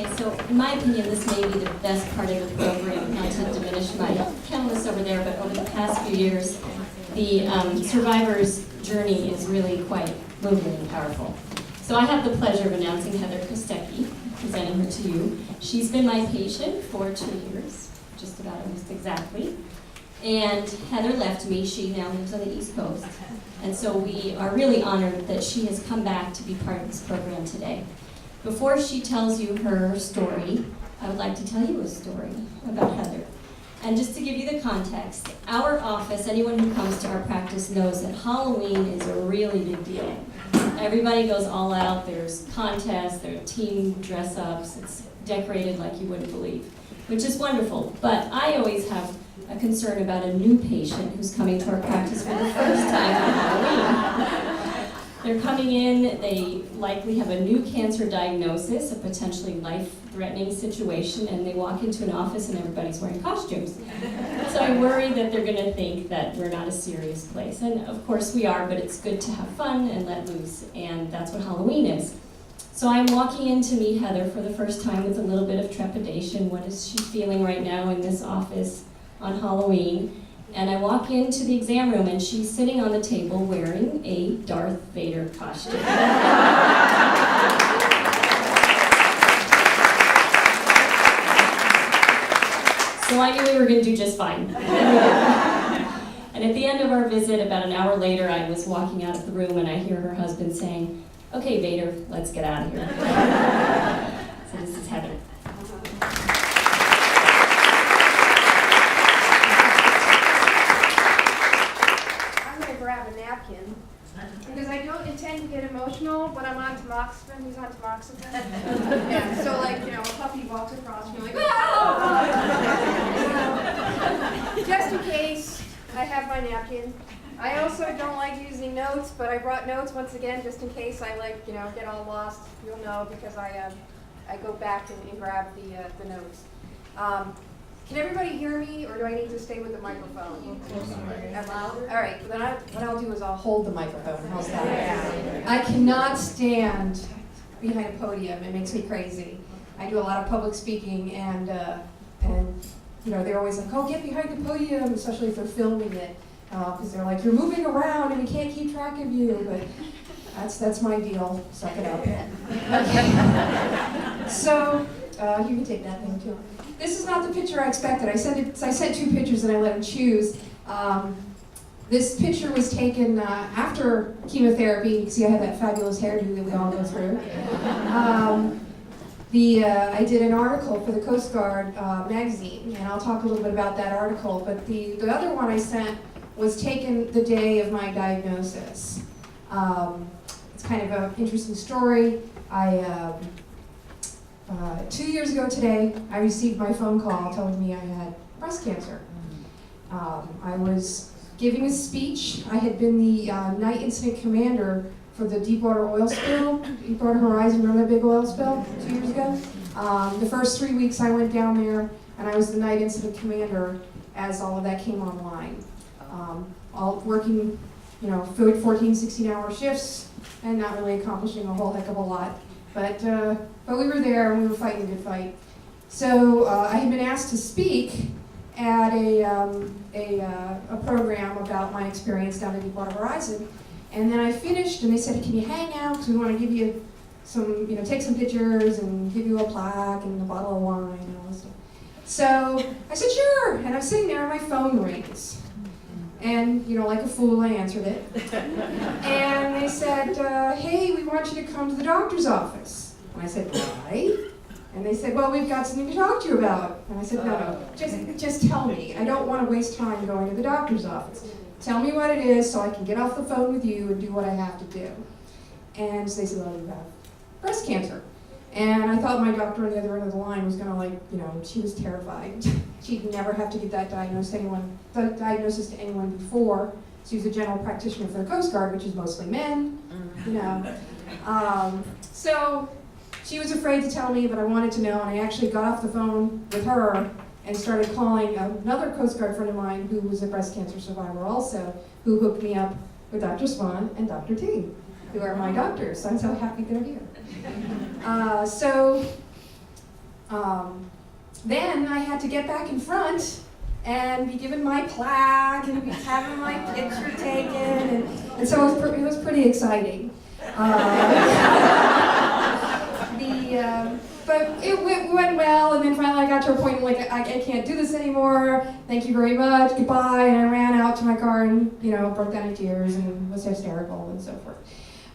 Okay, so in my opinion, this may be the best part of the program, not to diminish my chemists over there, but over the past few years, the survivor's journey is really quite moving and powerful. So I have the pleasure of announcing Heather Kostecki, presenting her to you. She's been my patient for 2 years, just about almost exactly. And Heather left me. She now lives on the East Coast. And so we are really honored that she has come back to be part of this program today. Before she tells you her story, I would like to tell you a story about Heather. And just to give you the context, our office, anyone who comes to our practice knows that Halloween is a really big deal. Everybody goes all out, there's contests, there are team dress-ups, it's decorated like you wouldn't believe, which is wonderful. But I always have a concern about a new patient who's coming to our practice for the first time on Halloween. They're coming in, they likely have a new cancer diagnosis, a potentially life-threatening situation, and they walk into an office and everybody's wearing costumes. So I worry that they're gonna think that we're not a serious place. And of course we are, but it's good to have fun and let loose, and that's what Halloween is. So I'm walking in to meet Heather for the first time with a little bit of trepidation. What is she feeling right now in this office on Halloween? And I walk into the exam room and she's sitting on the table wearing a Darth Vader costume. So I knew we were going to do just fine. And at the end of our visit, about an hour later, I was walking out of the room and I hear her husband saying, "Okay, Vader, let's get out of here." So this is Heather. Because I don't intend to get emotional, but I'm on tamoxifen. Who's on tamoxifen? Yeah, so like, a puppy walks across and you're like, "Ah!" Just in case, I have my napkin. I also don't like using notes, but I brought notes once again, just in case I get all lost. You'll know because I go back and grab the notes. Can everybody hear me, or do I need to stay with the microphone? That loud? All right, then what I'll do is I'll hold the microphone. How's that? Yeah. I cannot stand behind a podium. It makes me crazy. I do a lot of public speaking, and they're always like, "Oh, get behind the podium," especially if they're filming it, because they're like, "You're moving around and we can't keep track of you." But that's my deal. Suck it up. Okay. So you can take that thing too. This is not the picture I expected. I sent 2 pictures and I let him choose. This picture was taken after chemotherapy. You can see I have that fabulous hairdo that we all go through. I did an article for the Coast Guard magazine, and I'll talk a little bit about that article, but the other one I sent was taken the day of my diagnosis. It's kind of an interesting story. 2 years ago today, I received my phone call telling me I had breast cancer. I was giving a speech. I had been the night incident commander for the Deepwater oil spill, Deepwater Horizon, remember that big oil spill 2 years ago? The first 3 weeks I went down there, and I was the night incident commander as all of that came online. All working, 14, 16-hour shifts, and not really accomplishing a whole heck of a lot. But we were there and we were fighting a good fight. So I had been asked to speak at a program about my experience down at Deepwater Horizon. And then I finished and they said, "Can you hang out? Because we want to give you some, take some pictures and give you a plaque and a bottle of wine and all this stuff." So I said, "Sure." And I'm sitting there and my phone rings. And, like a fool, I answered it. And they said, "Hey, we want you to come to the doctor's office." And I said, "Why?" And they said, "Well, we've got something to talk to you about." And I said, "No, just tell me. I don't want to waste time going to the doctor's office. Tell me what it is so I can get off the phone with you and do what I have to do." And so they said, "Well, you have breast cancer." And I thought my doctor on the other end of the line was going to she was terrified. She'd never have to give that diagnosis to anyone before. She was a general practitioner for the Coast Guard, which is mostly men, So she was afraid to tell me, but I wanted to know, and I actually got off the phone with her and started calling another Coast Guard friend of mine who was a breast cancer survivor also, who hooked me up with Dr. Swan and Dr. T, who are my doctors. So I'm so happy they're here. So Then I had to get back in front and be given my plaque and be having my picture taken, and so it was pretty exciting. But it went well, and then finally I got to a point where like I can't do this anymore. Thank you very much. Goodbye. And I ran out to my car and broke down in tears and was hysterical and so forth.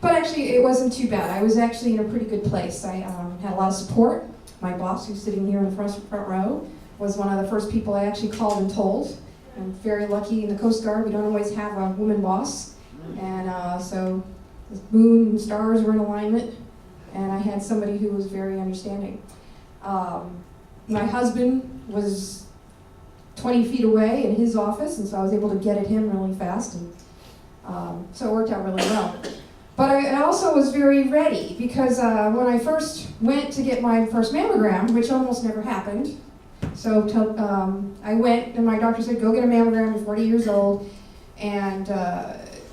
But actually, it wasn't too bad. I was actually in a pretty good place. I had a lot of support. My boss, who's sitting here in the front row, was one of the first people I actually called and told. I'm very lucky in the Coast Guard. We don't always have a woman boss, and so the moon and stars were in alignment. And I had somebody who was very understanding. My husband was 20 feet away in his office, and so I was able to get at him really fast, and so it worked out really well. But I also was very ready, because when I first went to get my first mammogram, which almost never happened, so I went, and my doctor said, go get a mammogram, you're 40 years old, and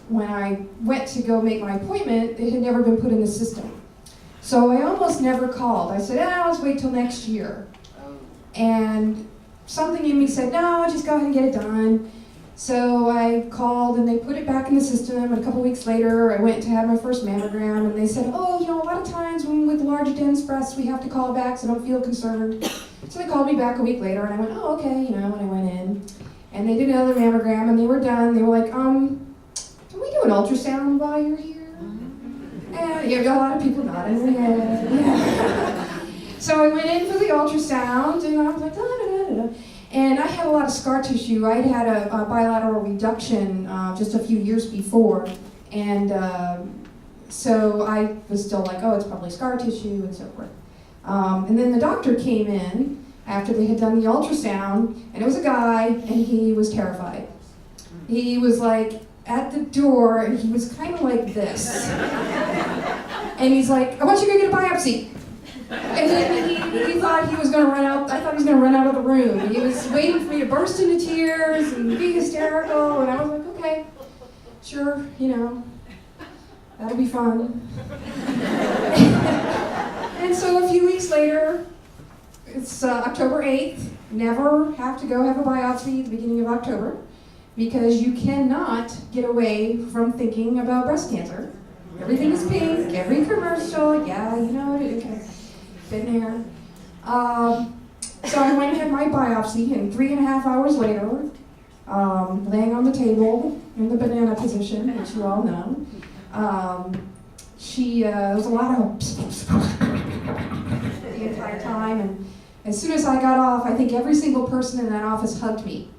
when I went to go make my appointment, it had never been put in the system. So I almost never called. I said, let's wait till next year. And something in me said, no, just go ahead and get it done. So I called and they put it back in the system, and a couple weeks later I went to have my first mammogram, and they said, a lot of times when with large dense breasts we have to call back, so don't feel concerned. So they called me back a week later, and I went, okay, and I went in. And they did another mammogram, and they were done. They were like, can we do an ultrasound while you're here? And a lot of people nodded. Yeah. So I went in for the ultrasound, and I was like, da-da-da-da-da. And I had a lot of scar tissue. I had a bilateral reduction just a few years before, and so I was still like, it's probably scar tissue and so forth. And then the doctor came in after they had done the ultrasound, and it was a guy, and he was terrified. He was like at the door, and he was kind of like this. And he's like, I want you to go get a biopsy. And then he thought he was going to run out. I thought he was going to run out of the room. He was waiting for me to burst into tears and be hysterical. And I was like, okay, sure, that'll be fun. And so a few weeks later, it's October 8th. Never have to go have a biopsy at the beginning of October, because you cannot get away from thinking about breast cancer. Everything is pink, every commercial, okay. Been there. So I went and had my biopsy, and 3.5 hours later, laying on the table in the banana position, which you all know, there was a lot of the entire time, and as soon as I got off, I think every single person in that office hugged me.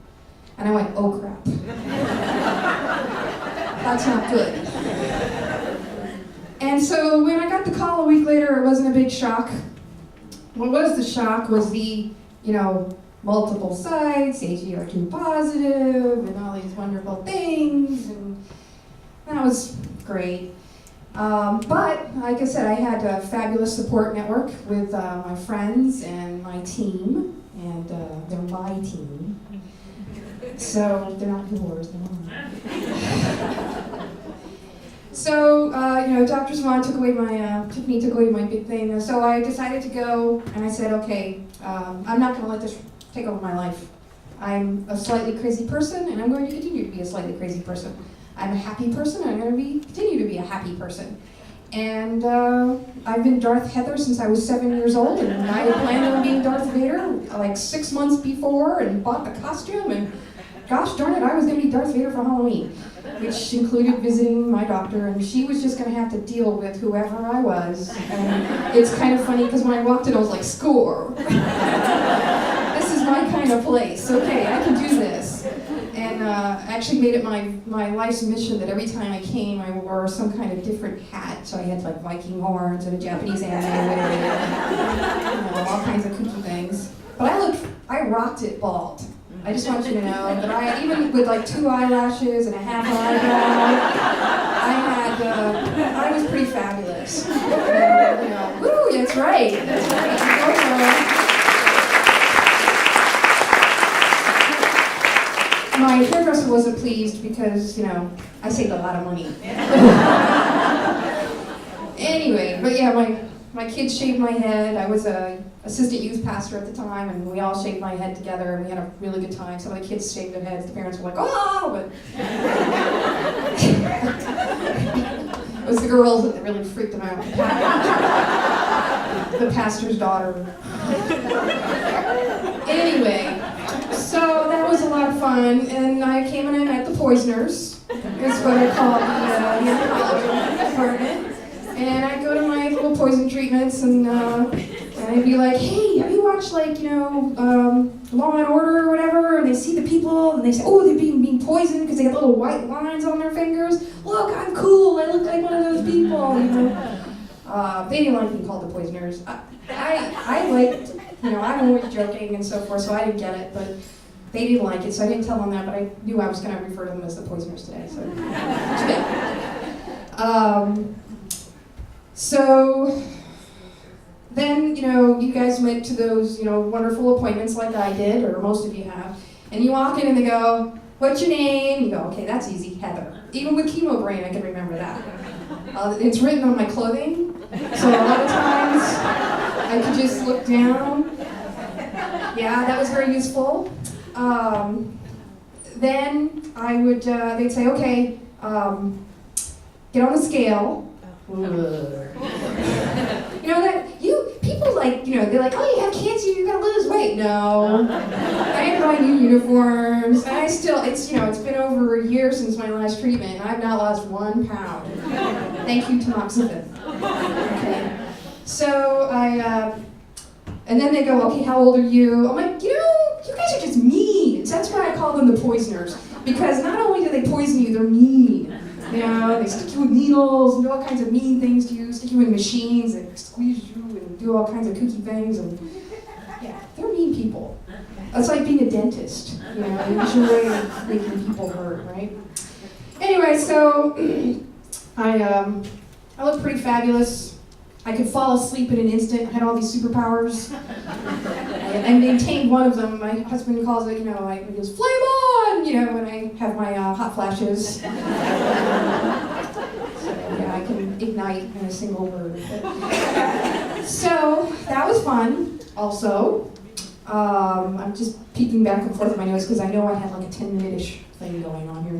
And I went, oh crap. That's not good. And so when I got the call a week later, it wasn't a big shock. What was the shock was the, multiple sites, AGR2 positive, and all these wonderful things, and that was great. But, like I said, I had a fabulous support network with my friends and my team, and they're my team. So, they're not yours, they're mine. So, Dr. Swan took away my big thing. So I decided to go, and I said, okay, I'm not going to let this take over my life. I'm a slightly crazy person, and I'm going to continue to be a slightly crazy person. I'm a happy person, and I'm going to continue to be a happy person. And I've been Darth Heather since I was 7 years old, and I had planned on being Darth Vader like 6 months before, and bought the costume, and gosh darn it, I was going to be Darth Vader for Halloween, which included visiting my doctor, and she was just going to have to deal with whoever I was. And it's kind of funny, because when I walked in, I was like, score. This is my kind of place. Okay, I can do this. And actually made it my life's mission that every time I came, I wore some kind of different hat. So I had like Viking horns and a Japanese anime, all kinds of kooky things. But I rocked it bald. I just want you to know that even with like 2 eyelashes and a half eyebrow, I was pretty fabulous. Woo, that's right. That's right. My hairdresser wasn't pleased because, I saved a lot of money. Anyway, but yeah, my kids shaved my head. I was a assistant youth pastor at the time, and we all shaved my head together, and we had a really good time. Some of the kids shaved their heads. The parents were like, "Oh!" But it was the girls that really freaked them out. The pastor's daughter. Anyway, so that was a lot of fun, and I came and I met the Poisoners. Is what I call the oncology department. And I'd go to my little poison treatments, and I'd be like, "Hey, have you watched Law and Order or whatever?" And they see the people, and they say, "Oh, they're being poisoned because they have little white lines on their fingers. Look, I'm cool. I look like one of those people." They didn't like being called the Poisoners. I liked, I'm always joking and so forth, so I didn't get it, but they didn't like it, so I didn't tell them that, but I knew I was going to refer to them as the Poisoners today, so too bad. So then, you guys went to those, wonderful appointments like I did, or most of you have, and you walk in and they go, "What's your name?" You go, "Okay, that's easy, Heather." Even with chemo brain, I can remember that. It's written on my clothing, so a lot of times I could just look down. Yeah, that was very useful. Then I would, they'd say, "Okay, get on the scale." People they're like, "Oh, you have cancer, you're gonna lose weight." No, I had my new uniforms, and it's been over a year since my last treatment, and I've not lost 1 pound. Thank you, tamoxifen. Okay, so and then they go, "Okay, how old are you?" I'm like, you guys are just mean. So that's why I call them the Poisoners, because not only do they poison you, they're mean. They stick you with needles and do all kinds of mean things to you, stick you in machines and squeeze you and do all kinds of kooky things. And yeah, they're mean people. It's like being a dentist. It's your way of making people hurt, right? Anyway, so I look pretty fabulous. I could fall asleep in an instant. I had all these superpowers. I maintained one of them. My husband calls it, he goes, "Flame on!" When I have my hot flashes. So, yeah, I can ignite in a single word. So, that was fun, also. I'm just peeking back and forth in my notes because I know I had like a 10-minute-ish thing going on here.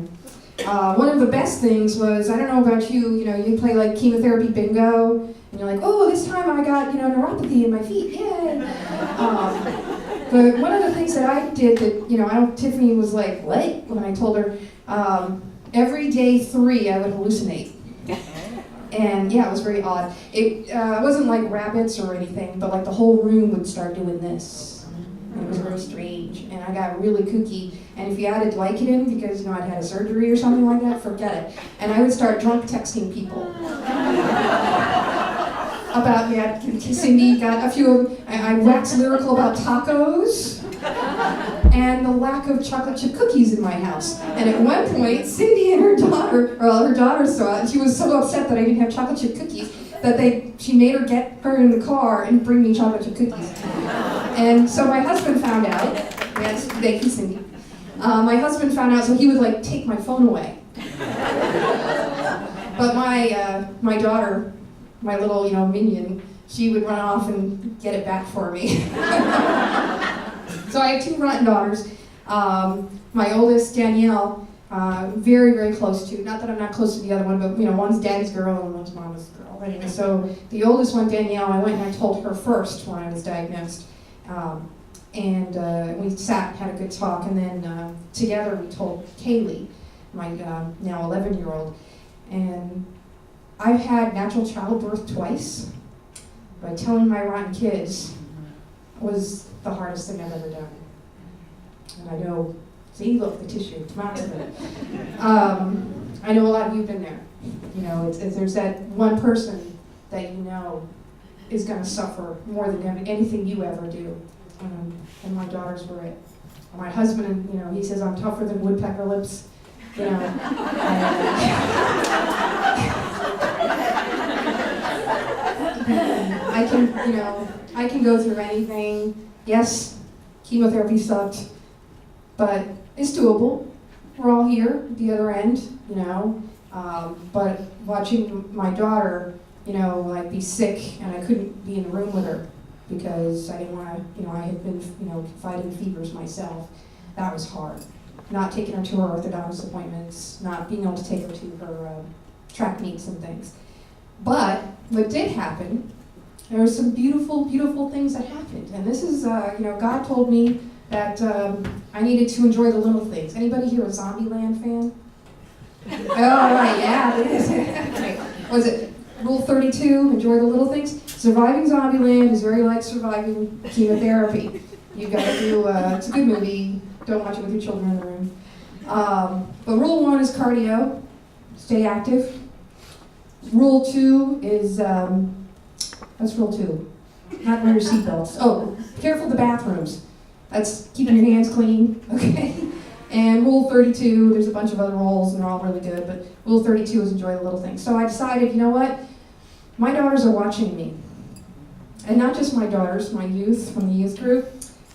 One of the best things was, I don't know about you, you play like chemotherapy bingo, and you're like, "Oh, this time I got, neuropathy in my feet, yay!" But one of the things that I did that, Tiffany was like, "What?" when I told her, every day 3 I would hallucinate. And yeah, it was very odd. It wasn't like rabbits or anything, but like the whole room would start doing this. And it was very strange, and I got really kooky. And if you added Vicodin, because I'd had a surgery or something like that, forget it. And I would start drunk texting people. About, Cindy got a few, I waxed lyrical about tacos and the lack of chocolate chip cookies in my house. And at one point, Cindy and her daughter saw it, and she was so upset that I didn't have chocolate chip cookies that she made her get her in the car and bring me chocolate chip cookies. And so my husband found out, thank you, Cindy. My husband found out, so he would take my phone away. But my daughter, my little, minion, she would run off and get it back for me. So I have 2 rotten daughters. My oldest, Danielle, very, very close to, not that I'm not close to the other one, but one's daddy's girl and one's mama's girl. Anyway, so the oldest one, Danielle, I went and I told her first when I was diagnosed. And we sat and had a good talk, and then together we told Kaylee, my now 11-year-old. And I've had natural childbirth twice, but telling my rotten kids was the hardest thing I've ever done. And I know, see, look, the tissue, tamoxifen. I know a lot of you have been there. There's that one person that is going to suffer more than anything you ever do. And my daughters were it. And my husband, he says I'm tougher than woodpecker lips. I can go through anything. Yes, chemotherapy sucked, but it's doable. We're all here at the other end, But watching my daughter, be sick and I couldn't be in the room with her, because I didn't want to, I had been, fighting fevers myself. That was hard. Not taking her to her orthodontist appointments, not being able to take her to her track meets and things. But what did happen, there were some beautiful, beautiful things that happened. And this is, God told me that I needed to enjoy the little things. Anybody here a Zombieland fan? Oh, right, yeah, it is. Okay. Was it Rule 32, enjoy the little things? Surviving Zombieland is very like surviving chemotherapy. You've got to do, it's a good movie, don't watch it with your children in the room. But Rule 1 is cardio, stay active. Rule 2 is, that's Rule 2, not wear your seatbelts. Oh, careful of the bathrooms. That's keeping your hands clean, okay? And Rule 32, there's a bunch of other rules and they're all really good, but Rule 32 is enjoy the little things. So I decided, you know what? My daughters are watching me. And not just my daughters, my youth from the youth group,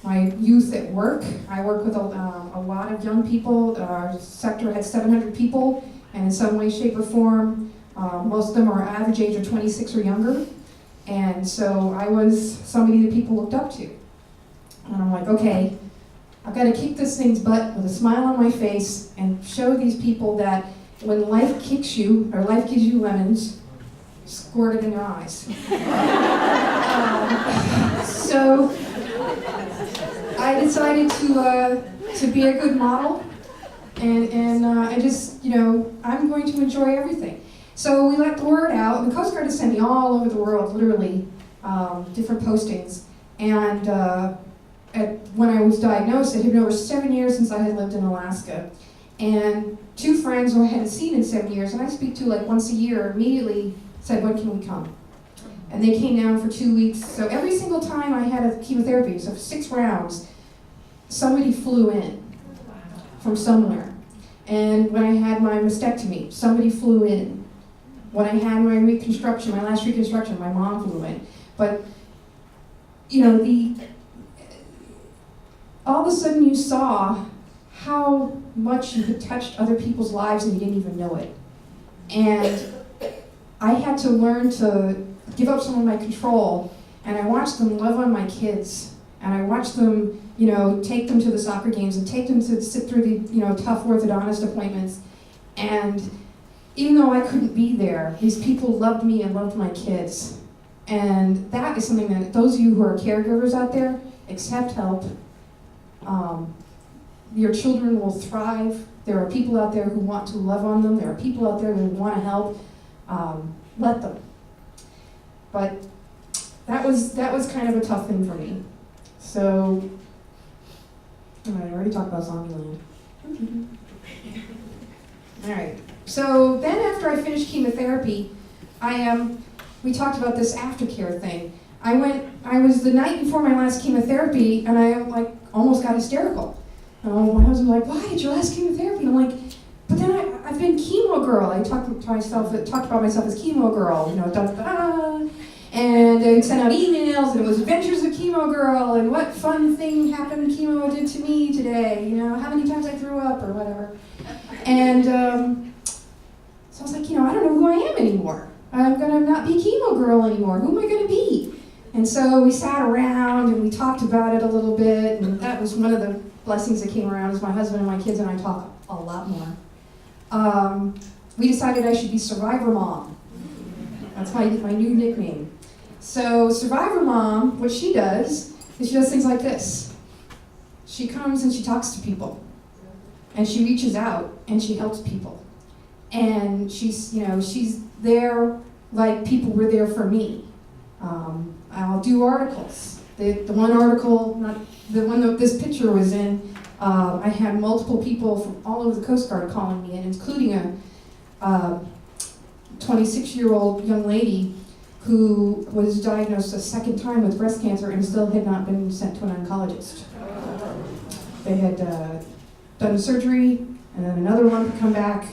my youth at work. I work with a lot of young people. Our sector has 700 people, and in some way, shape, or form, most of them are average age of 26 or younger. And so I was somebody that people looked up to. And I'm like, okay, I've got to kick this thing's butt with a smile on my face and show these people that when life kicks you, or life gives you lemons, squirt it in their eyes. So I decided to be a good model, and I just, I'm going to enjoy everything. So we let the word out. The Coast Guard is sending all over the world, literally, different postings. And when I was diagnosed, it had been over 7 years since I had lived in Alaska. And 2 friends who I hadn't seen in 7 years, and I speak to like once a year, immediately said, when can we come? And they came down for 2 weeks. So every single time I had a chemotherapy, so 6 rounds, somebody flew in from somewhere. And when I had my mastectomy, somebody flew in. When I had my reconstruction, my last reconstruction, my mom flew in. But, all of a sudden you saw how much you had touched other people's lives and you didn't even know it. And I had to learn to give up some of my control, and I watched them love on my kids, and I watched them, take them to the soccer games and take them to sit through the, tough orthodontist appointments. And even though I couldn't be there, these people loved me and loved my kids. And that is something that those of you who are caregivers out there, accept help. Your children will thrive. There are people out there who want to love on them. There are people out there who want to help. Let them. But that was kind of a tough thing for me. So, I already talked about Zombieland. All right. So then after I finished chemotherapy, we talked about this aftercare thing. I was the night before my last chemotherapy, and I almost got hysterical. My husband was like, why did your last chemotherapy? And I'm like, but then I've been chemo girl. I talked about myself as chemo girl, and I sent out emails, and it was adventures of chemo girl, and what fun thing happened chemo did to me today, how many times I threw up or whatever. And so I was like, I don't know who I am anymore. I'm gonna not be chemo girl anymore. Who am I gonna be? And so we sat around and we talked about it a little bit, and that was one of the blessings that came around, is my husband and my kids and I talk a lot more. We decided I should be Survivor Mom. That's my new nickname. So Survivor Mom, what she does is she does things like this. She comes and she talks to people, and she reaches out and she helps people. And she's there like people were there for me. I'll do articles. The one article, not the one that this picture was in, I had multiple people from all over the Coast Guard calling me in, including a 26-year-old young lady who was diagnosed a second time with breast cancer and still had not been sent to an oncologist. They had done surgery, and then another one had come back.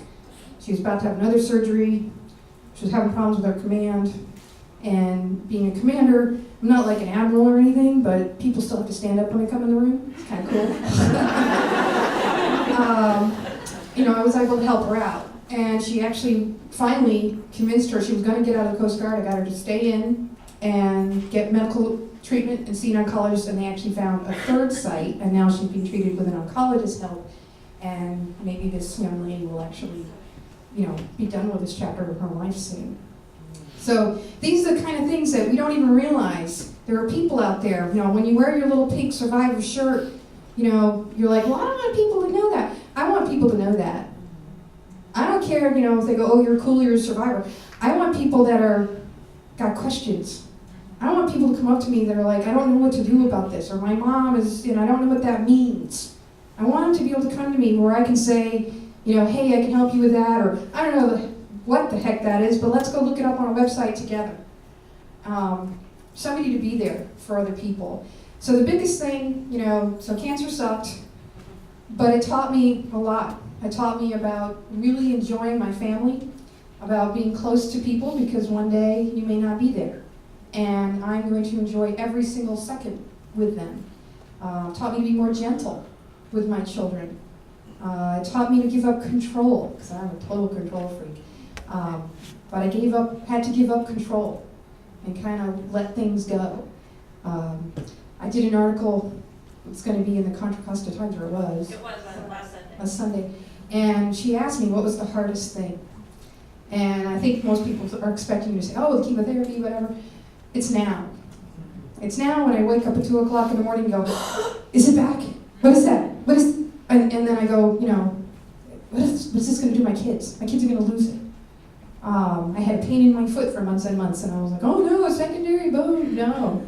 She was about to have another surgery. She was having problems with her command. And being a commander, I'm not like an admiral or anything, but people still have to stand up when they come in the room. It's kind of cool. I was able to help her out. And she actually finally convinced her she was going to get out of the Coast Guard. I got her to stay in and get medical treatment and seen an oncologist, and they actually found a third site, and now she's being treated with an oncologist's help, and maybe this young lady will actually, be done with this chapter of her life soon. So these are the kind of things that we don't even realize. There are people out there, when you wear your little pink Survivor shirt, you're like, well, I don't want people to know that. I want people to know that. I don't care, if they go, oh, you're cool, you're a survivor. I want people that got questions. I don't want people to come up to me that are like, I don't know what to do about this, or my mom is, I don't know what that means. I want them to be able to come to me where I can say, hey, I can help you with that, or I don't know what the heck that is, but let's go look it up on a website together. Somebody to be there for other people. So the biggest thing, so cancer sucked, but it taught me a lot. It taught me about really enjoying my family, about being close to people, because one day you may not be there. And I'm going to enjoy every single second with them. Taught me to be more gentle with my children. It taught me to give up control, because I'm a total control freak. But I had to give up control and kind of let things go. I did an article, it's going to be in the Contra Costa Times, or it was. It was last Sunday. Last Sunday. And she asked me what was the hardest thing. And I think most people are expecting you to say, oh, chemotherapy, whatever. It's now. It's now when I wake up at 2 o'clock in the morning and go, is it back? What is that? And then I go, what's this going to do to my kids? My kids are going to lose it. I had pain in my foot for months and months, and I was like, oh no, a secondary bone. No,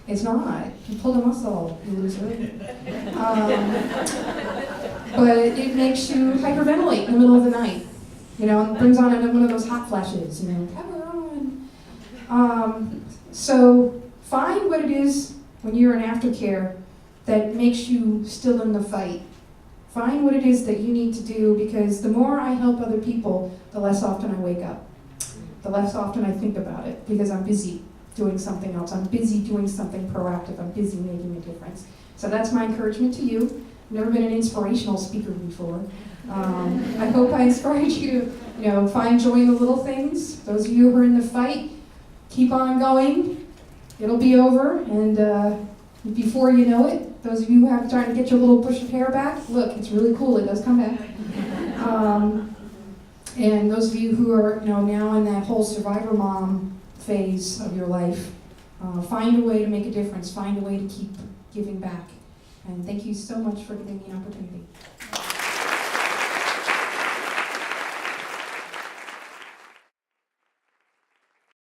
it's not. You pull the muscle, you lose it. But it makes you hyperventilate in the middle of the night. And brings on one of those hot flashes, come on. So find what it is when you're in aftercare that makes you still in the fight. Find what it is that you need to do, because the more I help other people, the less often I wake up. The less often I think about it, because I'm busy doing something else. I'm busy doing something proactive. I'm busy making a difference. So that's my encouragement to you. I've never been an inspirational speaker before. I hope I inspired you to, find joy in the little things. Those of you who are in the fight, keep on going. It'll be over, and before you know it, those of you who have starting to get your little bush of hair back, look, it's really cool. It does come back. And those of you who are, now in that whole survivor mom phase of your life, find a way to make a difference. Find a way to keep giving back. And thank you so much for giving me an opportunity.